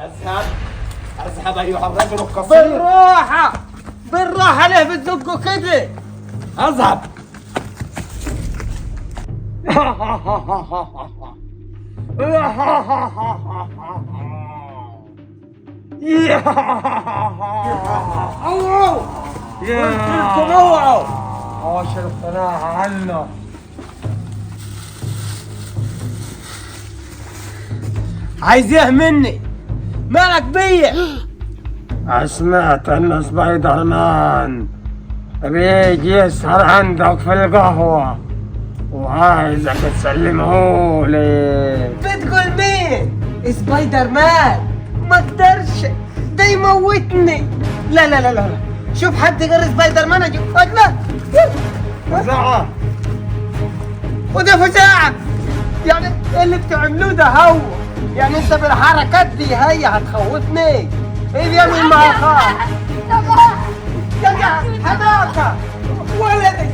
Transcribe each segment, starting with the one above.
اذهب اذهب ايها الرجل القصير. بالراحة بالراحة، ليه بتزقه كده؟ اذهب. قلت لكم اوعوا. حوش القناع عنا. عايز ايه مني؟ مالك بيا؟ سمعت ان سبايدر مان بيجي يسهر عندك في القهوة وعايزك تسلمهولي. بتقول مين؟ سبايدر مان؟ ما اقدرش، ده يموتني. لا لا لا لا، شوف حد غير سبايدر مان اجيب فجأة. فزعة. وده فزاعة؟ يعني ايه اللي بتعملوه ده هو؟ يعني انت بالحركات دي هي هتخوفني؟ ايه بيعمل معاك؟ يا حناكة ولدي،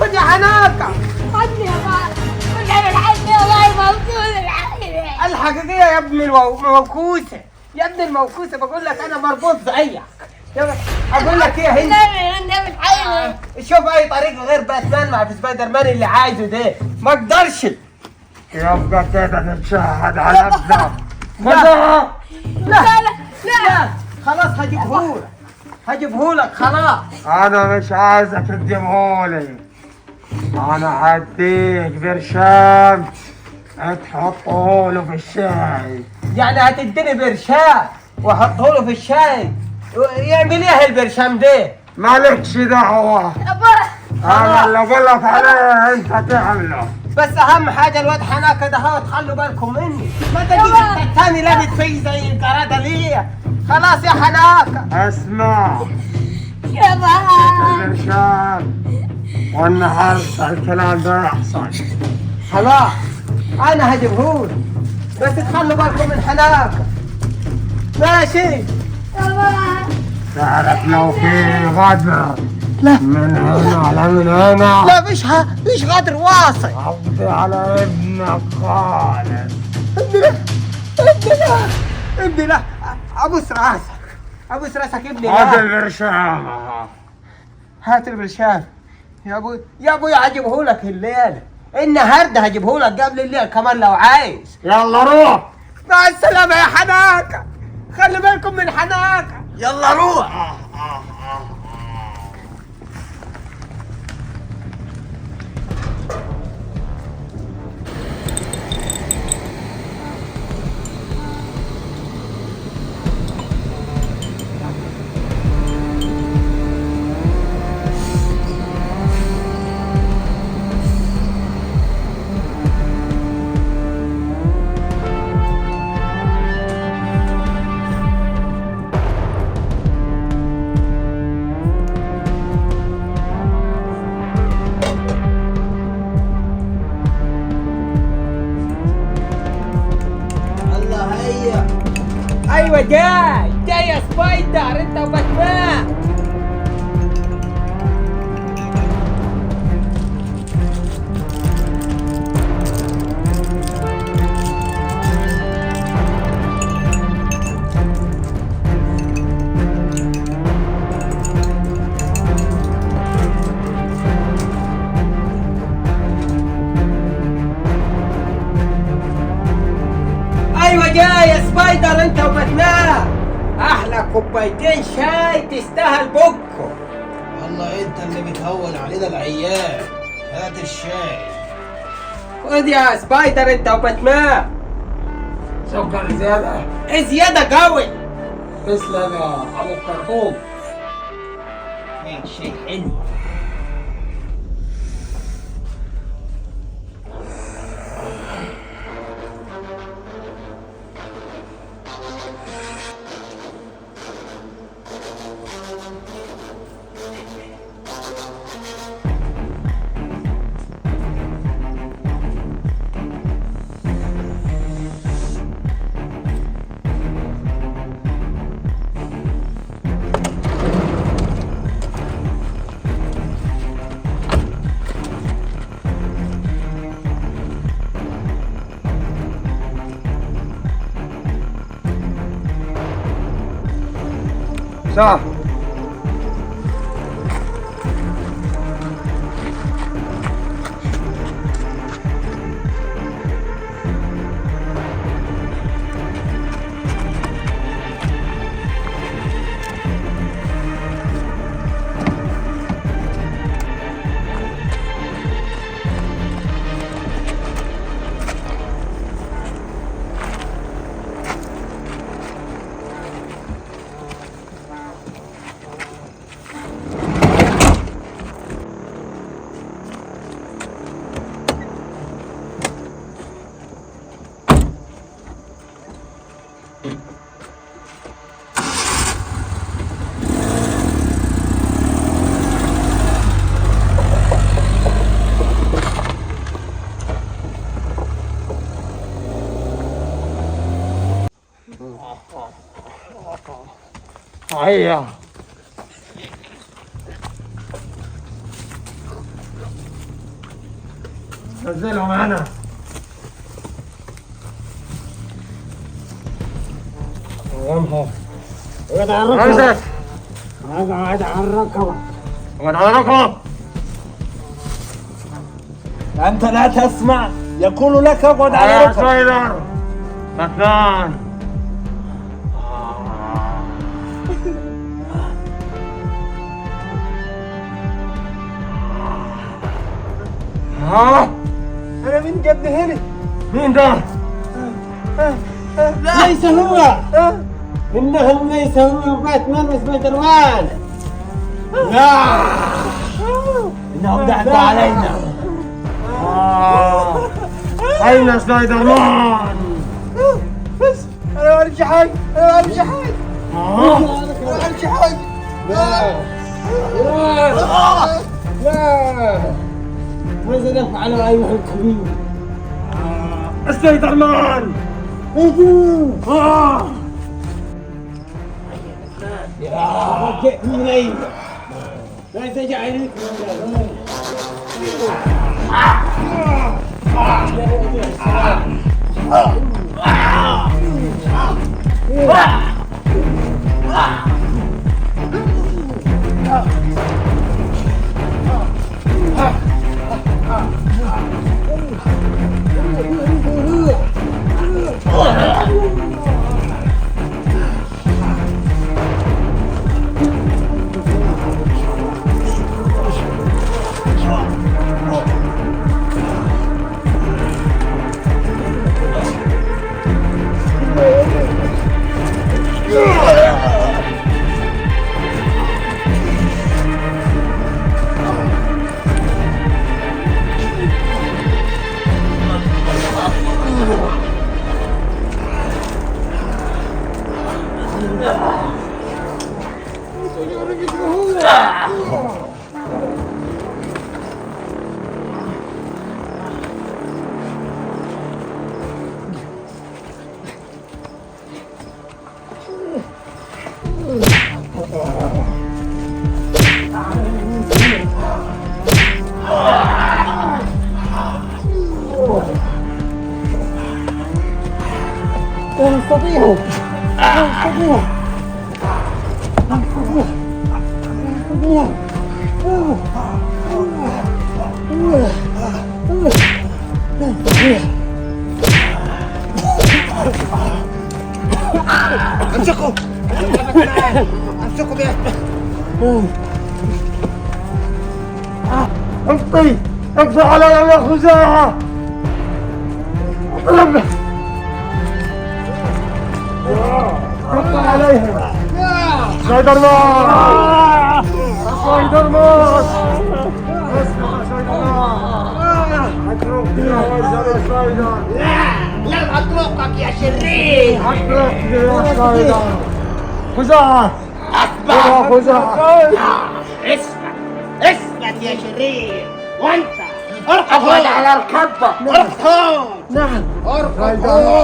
خد يا حناكة. خدني يا بابا، كل ما الحقني والله موجود الحقني. الحقيقية يا ابن الموكوسة، يا ابن الموكوسة، بقول لك انا مربوط زيك. اقول لك ايه هند، النبي الحقني. شوف اي طريقة غير باتمان مع سبايدر مان اللي عايزه ده. ما اقدرش. يبقى كده نتشهد على نفسك. لا لا لا لا، خلاص هجيبهولك خلاص. انا مش عايزك تجيبهولي، انا هديك برشام تحطهوله في الشاي. يعني هتديني برشام واحطهوله في الشاي؟ يعمل ايه البرشام ده؟ مالكش دعوة، انا اللي اقول لك عليه انت تعمله. بس اهم حاجه الواد حناكه ده هو، تخلوا بالكم مني. ما تجيش انت التاني لابس فيه زي الجراده ليه. خلاص يا حناكه. اسمع يا بابا. البرشام والنهارده الكلام ده يحصل. خلاص انا هجيبهولك، بس تخلوا بالكم من حناكه. ماشي. يا بابا. تعرف لو في غدر لا من هنا على من هنا لا، مش غدر واصل. قضي على ابنك خالص. ابني لا، ابوس راسك ابني هذا لا. البرشام. هات البرشام يا ابوي هجيبهولك الليله، النهارده هجيبهولك قبل الليل كمان لو عايز. يلا روح. مع السلامه يا حناكه، خلي بالكم من حناكه. يلا روح. الله هيا. ايوه جاي يا سبايدر انت وباتمان. ايوه جاي يا سبايدر انت وباتمان. احلى كوبايتين شاي تستاهل بكره. والله انت اللي بتهون علينا العيال. هات الشاي. خد يا سبايدر انت وباتمان. سكر زيادة. زياده قوي. تسلم يا ابو الكركوب. شيء حلو. شاف هيا نزلهم هنا وامها اقعد على الركبة. امسك اقعد على الركبة. اقعد على ركبك. أنت لا تسمع، يقول لك اقعد على يا ركبك. سيدر مكان ها انا مين جابني هنا؟ مين ده؟ ليس هو. انه ليس هو باتمان وسبايدر مان. لا، إنهم ضحكوا علينا. أين سبايدر مان؟ بس انا ما اعرفش حاجه. انا ما اعرفش حاجه. انا ما اعرفش حاجه. لا لا، ماذا نفعل ايها الكبير؟ سبايدر مان جئت من اين؟ ليس جعلك امسكوا امسكوا بيه. افطي اقفل علي يا خزاعة. اقفل عليها. سبايدر مان سبايدر مان اسمع سبايدر مان اترك يا وجه سبايدر. لن أتركك يا شرير. اترك يا سبايدر. خزاعة أصبح. خزاعة اثبت يا شرير. وأنت ارقد على الكبة. ارقد. نعم. ارقد. سبايدر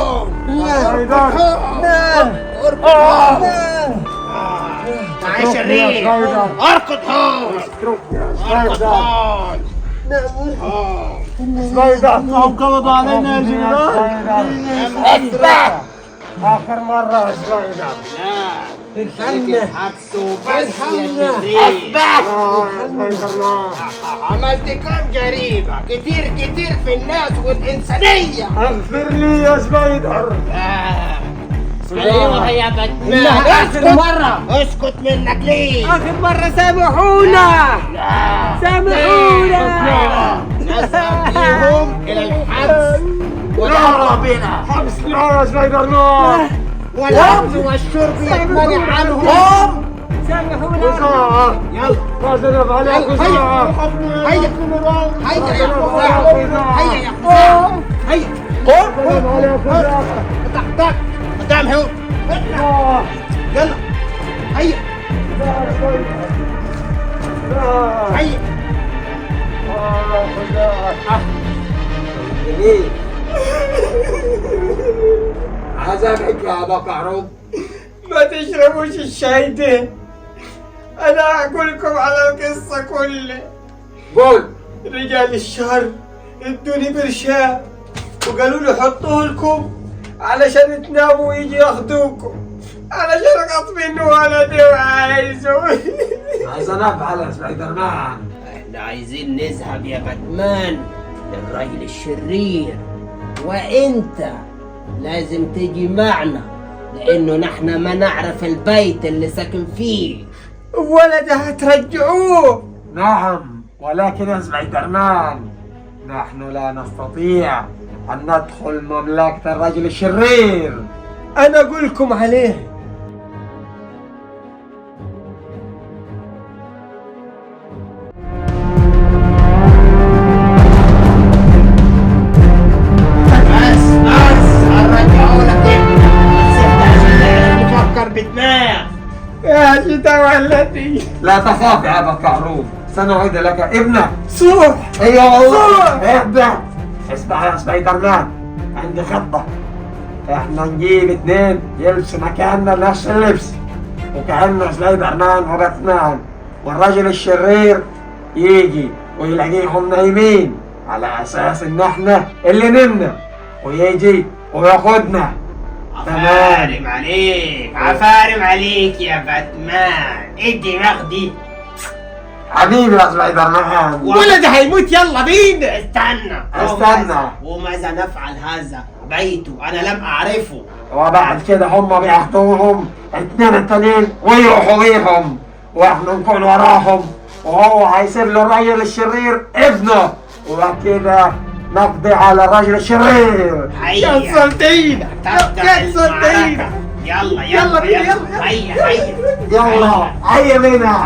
يا شرير. ارقد هون. ارقد هون. سبايدر انهم قبضوا علينا يا جنرال. اثبت. آخر مرة يا سبايدر. لا الحمد حبسه بس يا الحمد. شرير. لا يا سبايدر لا. عملت كم جريمة كتير في الناس والإنسانية. اغفر لي يا سبايدر. ايوه يا باتمان. إنها آخر مرة. اسكت منك ليه؟ آخر مرة سامحونا. سامحونا. نذهب بهم إلى الحبس ونهرب بنا. حبس لا يا سبايدر لا. والأكل والشرب يمنع عنهم. سامحونا. ساعة. يلا لازم عليكم ساعة. هيا هيا يا حسام. هيا يا حسام. هيا لازم عليكم ساعة. قدام هو. يلا هيا هيا. جميل. عزمك يا ابا كعروب. ما تشربوش الشاي ده. انا اقول لكم على القصه كلها. قول. رجال الشهر ادوني برشام وقالوا لي حطوه لكم علشان تناموا ويجي ياخدوكم علشان غصب ولدي وعايزه. عايز انام على سبايدر مان. احنا عايزين نذهب يا باتمان للراجل الشرير، وانت لازم تيجي معنا لانه نحن ما نعرف البيت اللي ساكن فيه. ولده هترجعوه. نعم ولكن يا سبايدر مان نحن لا نستطيع أن ندخل مملكة الرجل الشرير. انا اقول لكم عليه. بس هنرجعه لك انت. بس انت عشان تعرف نفكر بدماغ. يا شتا ولدي لا تخاف يا أبا كعروب، سنعيد لك ابنك. صوح. ايوه والله. اهدى. اسمع يا سبايدر مان، عندي خطة. احنا نجيب اتنين يلبسوا مكاننا نفس اللبس وكأنه سبايدر مان وباتمان، والرجل الشرير يجي ويلاقيهم نايمين على اساس ان احنا اللي نمنا ويجي وياخدنا. عفارم عليك عفارم عليك يا باتمان. ايه الدماغ دي؟ حبيبي يا سبايدر مان. ولده هيموت. يلا بينا. استنى. وماذا نفعل هذا؟ بيته انا لم اعرفه. وبعد كده هم بياخدوهم اتنين التانيين ويروحوا بيهم واحنا نكون وراهم، وهو هيسيب له الرجل الشرير ابنه، وكده نقضي على الرجل الشرير. هيا كسرت ايدك. تبدأ كسرت المعركة. ايدك. يلا يلا بينا، يلا. هيا يلا هيا بينا.